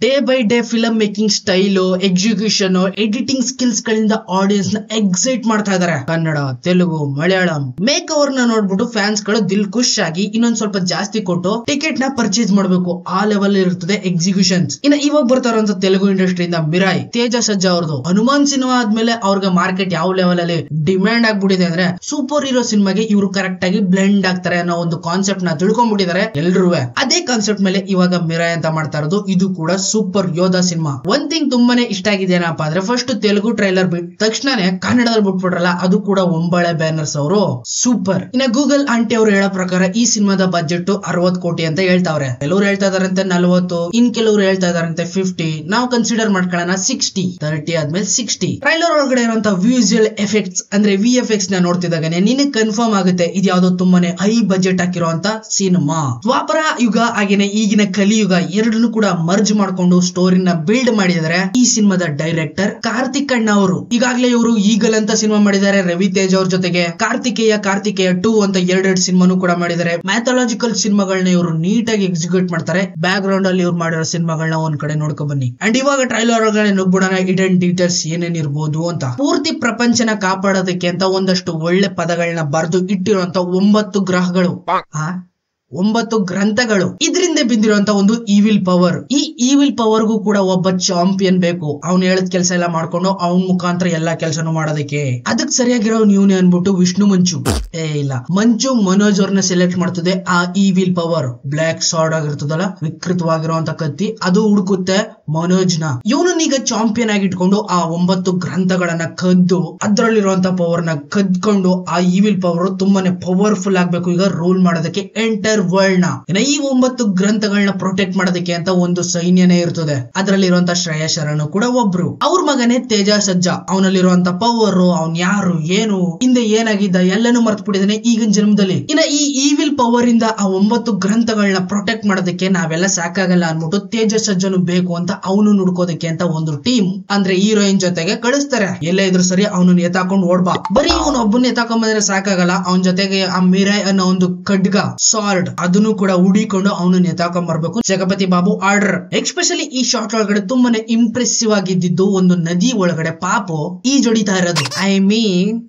Day by day film making style, execution, editing skills ಗಳಿಂದ audience ನ excite ಮಾಡ್ತಾ ಇದಾರೆ. ಕನ್ನಡ, ತೆಲುಗು, ಮಲಯಾಳಂ ಮೇಕ್ ಓವರ್ ನ ನೋಡ್ಬಿಟ್ಟು ಫ್ಯಾನ್ಸ್ ಗಳು ದಿಲ್ ಖುಷ್ ಆಗಿ ಇನ್ನೊಂದ್ ಸ್ವಲ್ಪ ಜಾಸ್ತಿ ಕೊಟ್ಟು ಟಿಕೆಟ್ ನ ಪರ್ಚೇಸ್ ಮಾಡಬೇಕು. ಆ ಲೆವೆಲ್ ಇರುತ್ತದೆ ಎಕ್ಸಿಕ್ಯೂಷನ್ಸ್. ಇನ್ನ ಇವಾಗ ಬರ್ತಾ ಇರುವಂತ ತೆಲುಗು ಇಂಡಸ್ಟ್ರಿಯಿಂದ ಮಿರಾಯ್, ತೇಜ ಸಜ್ಜಾ ಅವ್ರದ್ದು ಹನುಮಾನ್ ಸಿನಿಮಾ ಆದ್ಮೇಲೆ ಅವ್ರಿಗೆ ಮಾರ್ಕೆಟ್ ಯಾವ ಲೆವೆಲ್ ಅಲ್ಲಿ ಡಿಮ್ಯಾಂಡ್ ಆಗ್ಬಿಟ್ಟಿದೆ ಅಂದ್ರೆ ಸೂಪರ್ ಹೀರೋ ಸಿನಿಮಾಗೆ ಇವರು ಕರೆಕ್ಟ್ ಆಗಿ ಬ್ಲೆಂಡ್ ಆಗ್ತಾರೆ ಅನ್ನೋ ಒಂದು ಕಾನ್ಸೆಪ್ಟ್ ನ ತಿಳ್ಕೊಂಡ್ಬಿಟ್ಟಿದ್ದಾರೆ ಎಲ್ರೂ. ಅದೇ ಕಾನ್ಸೆಪ್ಟ್ ಮೇಲೆ ಇವಾಗ ಮಿರಾಯ್ ಅಂತ ಮಾಡ್ತಾ ಇರೋದು. ಇದು ಕೂಡ ಸೂಪರ್ ಯೋಧ ಸಿನಿಮಾ. ಒಂದ್ ಥಿಂಗ್ ತುಂಬಾನೇ ಇಷ್ಟ ಆಗಿದೆ ಏನಪ್ಪಾ ಅಂದ್ರೆ ಫಸ್ಟ್ ತೆಲುಗು ಟ್ರೈಲರ್ ಬಿಟ್ಟ ತಕ್ಷಣನೇ ಕನ್ನಡದಲ್ಲಿ ಬಿಟ್ಬಿಟ್ರಲ್ಲ, ಅದು ಕೂಡ ಒಂಬಾಳೆ ಬ್ಯಾನರ್ಸ್ ಅವರು ಸೂಪರ್. ಇನ್ನ ಗೂಗಲ್ ಆಂಟಿ ಅವರು ಹೇಳೋ ಪ್ರಕಾರ ಈ ಸಿನಿಮಾದ ಬಜೆಟ್ 60 ಕೋಟಿ ಅಂತ ಹೇಳ್ತಾವ್ರೆ. ಕೆಲವರು ಹೇಳ್ತಾ ಇದಾರಂತೆ 40, ಇನ್ ಕೆಲವರು ಹೇಳ್ತಾ ಇದಾರಂತೆ 50. ನಾವು ಕನ್ಸಿಡರ್ ಮಾಡ್ಕೊಳ್ಳೋಣ 60. 30 ಆದ್ಮೇಲೆ 60. ಟ್ರೈಲರ್ ಒಳಗಡೆ ಇರುವಂತ ವಿಜುವಲ್ ಎಫೆಕ್ಟ್ಸ್ ಅಂದ್ರೆ VFX ನ ನೋಡ್ತಿದ್ದಾಗನೆ ನಿನಗೆ ಕನ್ಫರ್ಮ್ ಆಗುತ್ತೆ ಇದು ಯಾವ್ದೋ ತುಂಬಾನೇ ಹೈ ಬಜೆಟ್ ಹಾಕಿರುವಂತ ಸಿನಿಮಾ. ದ್ವಾಪರ ಯುಗ ಹಾಗೇನೆ ಈಗಿನ ಕಲಿಯುಗ ಎರಡನ್ನು ಕೂಡ ಮರ್ಜ್ ಮಾಡ್ಕೊಂಡು ಸ್ಟೋರಿನ ಬಿಲ್ಡ್ ಮಾಡಿದರೆ ಈ ಸಿನಿಮಾದ ಡೈರೆಕ್ಟರ್ ಕಾರ್ತಿಕ್ ಅಣ್ಣ ಅವರು. ಈಗಾಗಲೇ ಇವರು ಈಗಲ್ ಅಂತ ಸಿನಿಮಾ ಮಾಡಿದ್ದಾರೆ ರವಿ ತೇಜ್ ಅವ್ರ ಜೊತೆಗೆ. ಕಾರ್ತಿಕೇಯ 2 ಅಂತ ಎರಡೆರಡು ಸಿನಿಮಾನು ಕೂಡ ಮಾಡಿದ್ದಾರೆ. ಮ್ಯಾಥಾಲಜಿಕಲ್ ಸಿನಿಮಾಗಳನ್ನ ಇವರು ನೀಟಾಗಿ ಎಕ್ಸಿಕ್ಯೂಟ್ ಮಾಡ್ತಾರೆ. ಬ್ಯಾಕ್ ಗ್ರೌಂಡ್ ಅಲ್ಲಿ ಇವ್ರು ಮಾಡಿರೋ ಸಿನಿಮಾಗಳನ್ನ ಒಂದ್ ಕಡೆ ನೋಡ್ಕೊ ಬನ್ನಿ. ಅಂಡ್ ಇವಾಗ ಟ್ರೈಲರ್ ಒಳಗಡೆ ನುಗ್ಬಿಡೋಣ ಹಿಡನ್ ಡೀಟೇಲ್ಸ್ ಏನೇನ್ ಇರ್ಬೋದು ಅಂತ. ಪೂರ್ತಿ ಪ್ರಪಂಚನ ಕಾಪಾಡೋದಕ್ಕೆ ಅಂತ ಒಂದಷ್ಟು ಒಳ್ಳೆ ಪದಗಳನ್ನ ಬರೆದು ಇಟ್ಟಿರುವಂತ 9 ಗ್ರಹಗಳು, 9 ಗ್ರಂಥಗಳು, ಇದರಿಂದ ಬಿದ್ದಿರುವಂತ ಒಂದು ಈವಿಲ್ ಪವರ್. ಈ ಈವಿಲ್ ಪವರ್ ಗೂ ಕೂಡ ಒಬ್ಬ ಚಾಂಪಿಯನ್ ಬೇಕು. ಅವ್ನು ಹೇಳದ್ ಕೆಲಸ ಎಲ್ಲ ಮಾಡ್ಕೊಂಡು ಅವನ್ ಮುಖಾಂತರ ಎಲ್ಲಾ ಕೆಲಸನೂ ಮಾಡೋದಕ್ಕೆ. ಅದಕ್ಕೆ ಸರಿಯಾಗಿರೋ ನೀವ್ನೇ ಅನ್ಬಿಟ್ಟು ವಿಷ್ಣು ಮಂಚು ಇಲ್ಲ ಮಂಚು ಮನೋಜ್ ಅವ್ರನ್ನ ಸೆಲೆಕ್ಟ್ ಮಾಡ್ತದೆ. ಆ ಈವಿಲ್ ಪವರ್ ಬ್ಲಾಕ್ ಸಾರ್ಡ್ ಆಗಿರ್ತದಲ್ಲ, ವಿಕೃತವಾಗಿರುವಂತ ಕತ್ತಿ, ಅದು ಹುಡುಕುತ್ತೆ ಮನೋಜ್ ನ. ಇವನನ್ನೀಗ ಚಾಂಪಿಯನ್ ಆಗಿ ಇಟ್ಕೊಂಡು ಆ 9 ಗ್ರಂಥಗಳನ್ನ ಕದ್ದು ಅದ್ರಲ್ಲಿರುವಂತ ಪವರ್ ನ ಕದ್ಕೊಂಡು ಆ ಈವಿಲ್ ಪವರ್ ತುಂಬಾನೇ ಪವರ್ಫುಲ್ ಆಗ್ಬೇಕು ಈಗ ರೂಲ್ ಮಾಡೋದಕ್ಕೆ ಎಂಟರ್ ವರ್ಲ್ಡ್ ನ. ಈ 9 ಗ್ರಂಥಗಳನ್ನ ಪ್ರೊಟೆಕ್ಟ್ ಮಾಡೋದಕ್ಕೆ ಅಂತ ಒಂದು ಸೈನ್ಯನೇ ಇರ್ತದೆ. ಅದರಲ್ಲಿರುವಂತ ಶ್ರೇಯಾ ಶರಣ್ ಕೂಡ ಒಬ್ರು. ಅವ್ರ ಮಗನೇ ತೇಜ ಸಜ್ಜಾ. ಅವನಲ್ಲಿರುವಂತ ಪವರ್, ಅವ್ನ್ ಯಾರು, ಏನು, ಹಿಂದೆ ಏನಾಗಿದ್ದ ಎಲ್ಲಾನು ಮರ್ತು ಬಿಟ್ಟಿದ್ದಾನೆ ಈಗಿನ ಜನ್ಮದಲ್ಲಿ. ಇನ್ನ ಈ ಈವಿಲ್ ಪವರ್ ಇಂದ ಆ 9 ಗ್ರಂಥಗಳನ್ನ ಪ್ರೊಟೆಕ್ಟ್ ಮಾಡೋದಕ್ಕೆ ನಾವೆಲ್ಲ ಸಾಕಾಗಲ್ಲ ಅನ್ಬಿಟ್ಟು ತೇಜ ಸಜ್ಜನು ಬೇಕು ಅಂತ ಅವನು ನುಡ್ಕೋದಕ್ಕೆ ಅಂತ ಒಂದು ಟೀಮ್ ಅಂದ್ರೆ ಹೀರೋಯಿನ್ ಜೊತೆಗೆ ಕಳಿಸ್ತಾರೆ. ಎಲ್ಲೇ ಇದ್ರು ಸರಿ ಅವನನ್ನ ಎತ್ತಾಕೊಂಡು ಓಡ್ಬಾ. ಬರೀ ಇವನು ಒಬ್ಬನ ಎತ್ತಾಕೊಂಡ್ ಬಂದ್ರೆ ಸಾಕಾಗಲ್ಲ, ಅವನ ಜೊತೆಗೆ ಆ ಮಿರಾಯ್ ಅನ್ನೋ ಒಂದು ಖಡ್ಗ ಸಾರ್ಡ್ ಅದನ್ನು ಕೂಡ ಹುಡಿಕೊಂಡು ಅವನನ್ನ ಎತ್ತಾಕೊಂಡ್ ಬರ್ಬೇಕು. ಜಗಪತಿ ಬಾಬು ಆರ್ಡರ್. ಎಸ್ಪೆಷಲಿ ಈ ಶಾರ್ಟ್ ಒಳಗಡೆ ತುಂಬಾನೇ ಇಂಪ್ರೆಸಿವ್ ಆಗಿದ್ದು ಒಂದು ನದಿ ಒಳಗಡೆ ಪಾಪು ಈಜೊಡಿತಾ ಇರೋದು. ಐ ಮೀನ್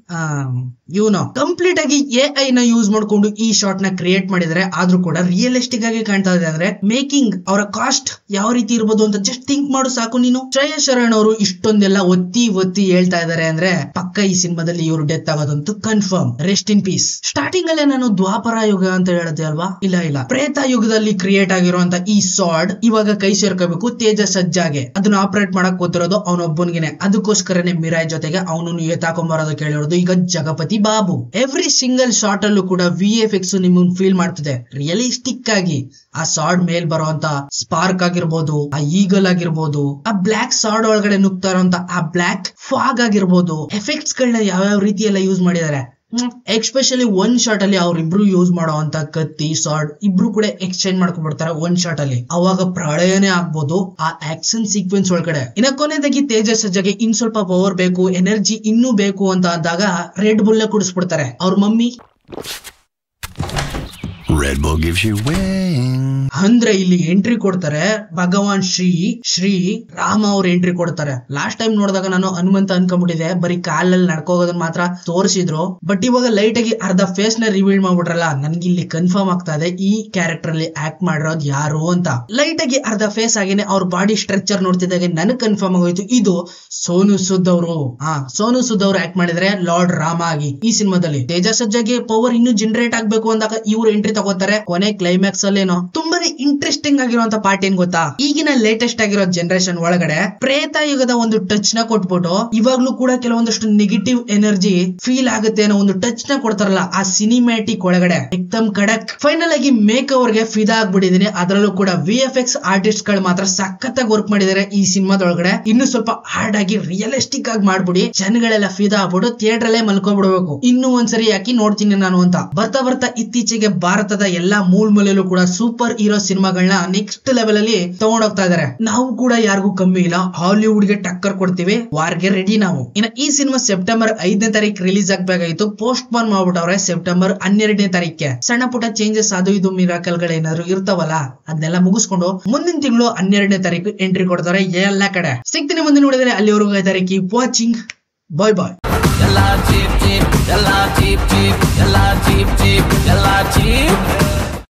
ಕಂಪ್ಲೀಟ್ ಆಗಿ AI ನ ಯೂಸ್ ಮಾಡ್ಕೊಂಡು ಈ ಶಾರ್ಟ್ ನ ಕ್ರಿಯೇಟ್ ಮಾಡಿದ್ರೆ ಆದ್ರೂ ಕೂಡ ರಿಯಲಿಸ್ಟಿಕ್ ಆಗಿ ಕಾಣ್ತಾ ಇದೆ. ಅಂದ್ರೆ ಮೇಕಿಂಗ್ ಅವರ ಕಾಸ್ಟ್ ಯಾವ ರೀತಿ ಇರ್ಬೋದು ಅಂತ ಜಸ್ಟ್ ಥಿಂಕ್ ಮಾಡು ಸಾಕು ನೀನು. ಶ್ರೇಯಾ ಶರಣ್ ಅವರು ಇಷ್ಟೊಂದೆಲ್ಲ ಒತ್ತಿ ಹೇಳ್ತಾ ಇದಾರೆ ಅಂದ್ರೆ ಪಕ್ಕ ಈ ಸಿನಿಮಾದಲ್ಲಿ ಇವರು ಡೆತ್ ಆಗೋದಂತೂ confirm. Rest in peace. Starting ಅಲ್ಲೇ ನಾನು ದ್ವಾಪರ ಯುಗ ಅಂತ ಹೇಳಿದೆ ಅಲ್ವಾ? ಇಲ್ಲ, ಪ್ರೇತ ಯುಗದಲ್ಲಿ ಕ್ರಿಯೇಟ್ ಆಗಿರುವಂತ ಈ ಸಾರ್ಡ್ ಇವಾಗ ಕೈ ಸೇರ್ಕೋಬೇಕು ತೇಜ ಸಜ್ಜಾಗೆ. ಅದನ್ನ ಆಪರೇಟ್ ಮಾಡಕ್ ಗೊತ್ತಿರೋದು ಅವನೊಬ್ಬನಿಗೆ. ಅದಕ್ಕೋಸ್ಕರನೇ ಮಿರಾಯ್ ಜೊತೆಗೆ ಅವನನ್ನು ಎತ್ತಾಕೊಂಬರೋದು ಕೇಳಿರೋದು ಈಗ Jagapathi Babu. Every single short ಅಲ್ಲೂ ಕೂಡ VFX ನಿಮ್ಮನ್ ಫೀಲ್ ಮಾಡ್ತಿದೆ ರಿಯಲಿಸ್ಟಿಕ್ ಆಗಿ. ಆ ಸಾರ್ಡ್ ಮೇಲ್ ಬರುವಂತ ಸ್ಪಾರ್ಕ್ ಆಗಿರ್ಬೋದು, ಆ ಈಗಲ್ ಆಗಿರ್ಬೋದು, ಆ ಬ್ಲಾಕ್ ಸಾರ್ಡ್ ಒಳಗಡೆ ನುಗ್ತಾ ಇರುವಂತ ಆ ಬ್ಲಾಕ್ ಫಾಗ್ ಆಗಿರ್ಬೋದು, ಎಫೆಕ್ಟ್ಸ್ ಗಳನ್ನ ಯಾವ್ಯಾವ ರೀತಿ ಎಲ್ಲ ಯೂಸ್ ಮಾಡಿದ್ದಾರೆ. ಎಸ್ಪೆಷಲಿ ಒಂದ್ ಶಾರ್ಟ್ ಅಲ್ಲಿ ಅವ್ರಿಬ್ರು ಯೂಸ್ ಮಾಡುವಂತ ಕತ್ತಿ ಸಾರ್ಡ್ ಇಬ್ರು ಕೂಡ ಎಕ್ಸ್ಚೇಂಜ್ ಮಾಡ್ಕೊಂಡ್ಬಿಡ್ತಾರೆ ಒಂದ್ ಶಾರ್ಟ್ ಅಲ್ಲಿ. ಅವಾಗ ಪ್ರಳಯನೇ ಆಗ್ಬೋದು ಆ ಆಕ್ಷನ್ ಸೀಕ್ವೆನ್ಸ್ ಒಳಗಡೆ. ಇನ್ನ ಕೊನೆಯದಾಗಿ ತೇಜ ಸಜ್ಜಾಗೆ ಇನ್ ಸ್ವಲ್ಪ ಪವರ್ ಬೇಕು, ಎನರ್ಜಿ ಇನ್ನೂ ಬೇಕು ಅಂತ ಆದಾಗ ರೆಡ್ ಬುಲ್ ಕುಡಿಸ್ಬಿಡ್ತಾರೆ ಅವ್ರ mummy. Red Bull gives you wings. ಅಂದ್ರೆ ಇಲ್ಲಿ ಎಂಟ್ರಿ ಕೊಡ್ತಾರೆ ಭಗವಾನ್ ಶ್ರೀ ರಾಮ ಅವ್ರ ಎಂಟ್ರಿ ಕೊಡ್ತಾರೆ. ಲಾಸ್ಟ್ ಟೈಮ್ ನೋಡಿದಾಗ ನಾನು ಹನುಮಂತ ಅನ್ಕೊಂಡ್ಬಿಟ್ಟಿದೆ, ಬರೀ ಕಾಲಲ್ಲಿ ನಡ್ಕೋಗೋದನ್ನ ಮಾತ್ರ ತೋರಿಸಿದ್ರು. ಬಟ್ ಇವಾಗ ಲೈಟ್ ಆಗಿ ಅರ್ಧ ಫೇಸ್ ನ ರಿವೀಲ್ ಮಾಡ್ಬಿಟ್ರಲ್ಲ, ನನ್ಗೆ ಇಲ್ಲಿ ಕನ್ಫರ್ಮ್ ಆಗ್ತಾ ಇದೆ ಈ ಕ್ಯಾರೆಕ್ಟರ್ ಅಲ್ಲಿ ಆಕ್ಟ್ ಮಾಡಿರೋದು ಯಾರು ಅಂತ. ಲೈಟ್ ಆಗಿ ಅರ್ಧ ಫೇಸ್ ಆಗೇನೆ ಅವ್ರ ಬಾಡಿ ಸ್ಟ್ರಕ್ಚರ್ ನೋಡ್ತಿದ್ದಾಗೆ ನನಗ್ ಕನ್ಫರ್ಮ್ ಆಗೋಯ್ತು ಇದು ಸೋನು ಸುದ್ ಅವರು. ಸೋನು ಸುದ್ ಅವರು ಆಕ್ಟ್ ಮಾಡಿದ್ರೆ ಲಾರ್ಡ್ ರಾಮ ಆಗಿ ಈ ಸಿನಿಮಾದಲ್ಲಿ. ತೇಜ ಸಜ್ಜಾಗೆ ಪವರ್ ಇನ್ನೂ ಜನರೇಟ್ ಆಗ್ಬೇಕು ಅಂದಾಗ ಇವ್ರು ಎಂಟ್ರಿ ತಗೋತಾರೆ ಕೊನೆ ಕ್ಲೈಮ್ಯಾಕ್ಸ್ ಅಲ್ಲೇನೋ. ತುಂಬಾನೇ ಇಂಟ್ರೆಸ್ಟಿಂಗ್ ಆಗಿರುವಂತ ಪಾರ್ಟ್ ಏನ್ ಗೊತ್ತಾ, ಈಗಿನ ಲೇಟೆಸ್ಟ್ ಆಗಿರೋ ಜನರೇಷನ್ ಒಳಗಡೆ ಪ್ರೇತ ಯುಗದ ಒಂದು ಟಚ್ ನ ಕೊಟ್ಬಿಟ್ಟು ಇವಾಗ್ಲೂ ಕೂಡ ಕೆಲವೊಂದಷ್ಟು ನೆಗೆಟಿವ್ ಎನರ್ಜಿ ಫೀಲ್ ಆಗುತ್ತೆ ಅನ್ನೋ ಒಂದು ಟಚ್ ನ ಕೊಡ್ತಾರಲ್ಲ ಆ ಸಿನಿಮ್ಯಾಟಿಕ್ ಒಳಗಡೆ ಎಕ್ದಮ್ ಕಡಕ್. ಫೈನಲ್ ಆಗಿ ಮೇಕ್ ಅವ್ರಿಗೆ ಫಿದಾ ಆಗ್ಬಿಟ್ಟಿದೀನಿ. ಅದರಲ್ಲೂ ಕೂಡ VFX ಆರ್ಟಿಸ್ಟ್ ಗಳು ಮಾತ್ರ ಸಖತ್ತಾಗಿ ವರ್ಕ್ ಮಾಡಿದ್ದಾರೆ ಈ ಸಿನಿಮಾದೊಳಗಡೆ. ಇನ್ನು ಸ್ವಲ್ಪ ಹಾರ್ಡ್ ಆಗಿ ರಿಯಲಿಸ್ಟಿಕ್ ಆಗಿ ಮಾಡ್ಬಿಡಿ, ಜನಗಳೆಲ್ಲ ಫಿದಾ ಆಗ್ಬಿಟ್ಟು ಥಿಯೇಟರ್ ಅಲ್ಲೇ ಮಲ್ಕೊಂಡ್ಬಿಡ್ಬೇಕು. ಇನ್ನೂ ಒಂದ್ಸರಿ ಯಾಕಿ ನೋಡ್ತೀನಿ ನಾನು ಅಂತ. ಬರ್ತಾ ಇತ್ತೀಚೆಗೆ ಭಾರತದ ಎಲ್ಲಾ ಮೂಲೆಯಲ್ಲೂ ಕೂಡ ಸೂಪರ್ ಹೀರೋ ಸಿನಿಮಾಗಳನ್ನ ನೆಕ್ಸ್ಟ್ ಲೆವೆಲ್ ಅಲ್ಲಿ ತಗೊಂಡೋಗ್ತಾ ಇದಾರೆ. ನಾವು ಕೂಡ ಯಾರಿಗೂ ಕಮ್ಮಿ ಇಲ್ಲ, ಹಾಲಿವುಡ್ ಗೆ ಟಕ್ಕರ್ ಕೊಡ್ತೀವಿ, ವಾರ್ಗೆ ರೆಡಿ ನಾವು. ಇನ್ನು ಈ ಸಿನಿಮಾ ಸೆಪ್ಟೆಂಬರ್ 5ನೇ ತಾರೀಕು ರಿಲೀಸ್ ಆಗ್ಬೇಕಾಗಿತ್ತು, ಪೋಸ್ಟ್ ಪೋನ್ ಮಾಡ್ಬಿಟ್ಟವ್ರೆ ಸೆಪ್ಟೆಂಬರ್ 12ನೇ ತಾರೀಕಿಗೆ. ಸಣ್ಣ ಪುಟ್ಟ ಚೇಂಜಸ್ ಅದು ಇದು ಮಿರಾಕಲ್ ಗಳು ಏನಾದ್ರು ಇರ್ತಾವಲ್ಲ ಅದನ್ನೆಲ್ಲ ಮುಗಿಸ್ಕೊಂಡು ಮುಂದಿನ ತಿಂಗಳು 12ನೇ ತಾರೀಕು ಎಂಟ್ರಿ ಕೊಡ್ತಾರೆ ಎಲ್ಲಾ ಕಡೆ. ಸಿಗ್ತೀನಿ ಮುಂದೆ ನೋಡಿದ್ರೆ, ಅಲ್ಲಿವರೆಗೂ ಕೀಪ್ ವಾಚಿಂಗ್. ಬಾಯ್ ಬಾಯ್.